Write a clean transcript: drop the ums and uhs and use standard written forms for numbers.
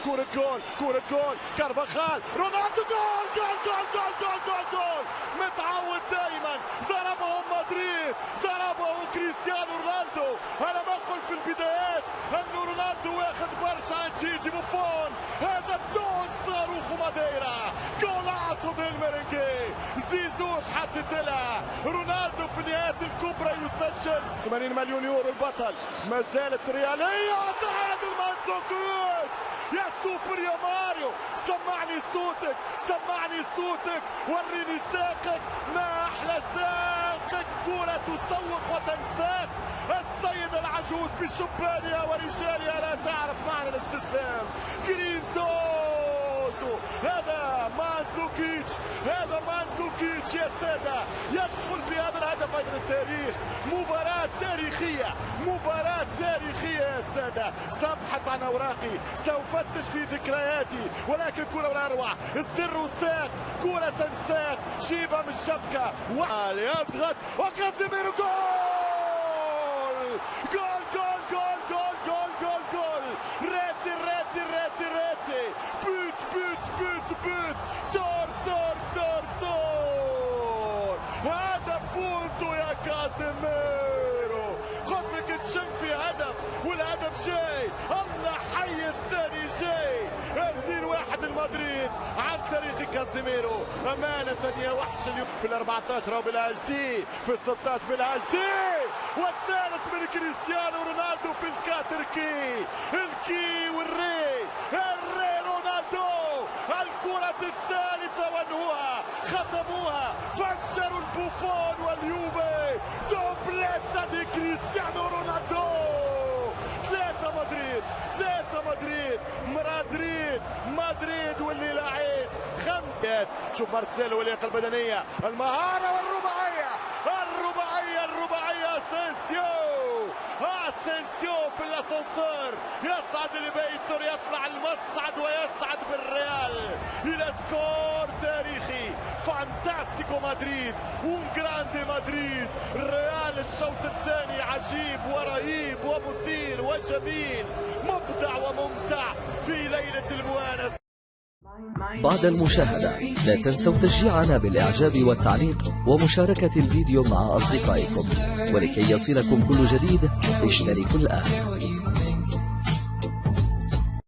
كرة جول، كرة جول، كارفاخال، رونالدو، جول جول جول جول جول جول جول. متعود دائما، ضربه مدريد، ضربه كريستيانو رونالدو. انا بقول في البدايات انه رونالدو واخد برشا عن جيجي بوفون. هذا الجول صاروخ ماديرا، جولاتو بالميرينجي، زيزو حدد لها. رونالدو في النهايات الكبرى يسجل. 80 مليون يورو البطل، ما زالت ريالية. تعادل مانزوكيتش، يا سوبر يا ماريو، سمعني صوتك، سمعني صوتك، وريني ساقك، ما احلى ساقك. كرة تسوق وتنساق. السيد العجوز بشبانها ورجالها لا تعرف معنى الاستسلام. جرينتوسو، هذا مانزوكيتش، هذا مانزوكيتش يا سادة، يدخل بهذا الهدف أيضا التاريخ. مباراة تاريخية، مباراة تاريخية يا سادة. سأبحث عن أوراقي، سأفتش في ذكرياتي، ولكن كرة والأروع، ازدر وساق، كرة تنساق، شيبة من الشبكة، يضغط وكازيميرو، جول جول جول جول جول جول جول جول. ريتي ريتي ريتي ريتي، بوت بوت بوت بوت، دور دور دور دور. هذا بونتو يا كازيميرو، قلت لك تشم في هدف والهدف جاي. الله حي، الثاني جاي. 2-1 المدريد عن طريق كازيميرو. أمانة يا وحش اليوم في ال14 وبالاتش دي، في ال16 بالاتش دي، والثالث من كريستيانو رونالدو في الكاتركي، الكي والري، الري رونالدو. الكرة الثالثة وانهوها، ختموها، فجروا البوفون واليوفي. دوبليتا دي كريستيانو رونالدو. 3 مدريد، 3 مدريد، مدريد واللي لعيب 5. شوف مارسيلو واللياقة البدنية، المهارة والرباعية، الرباعية اسينسيو في الاسانسور، يصعد لبيته، يطلع المصعد ويصعد بالريال الى سكور تاريخي. فانتاستيكو مدريد، un grande مدريد. الريال الشوط الثاني عجيب ورهيب ومثير وجميل، مبدع وممتع في ليلة الموانسة. بعد المشاهدة لا تنسوا تشجيعنا بالإعجاب والتعليق ومشاركة الفيديو مع أصدقائكم، ولكي يصلكم كل جديد اشتركوا الآن.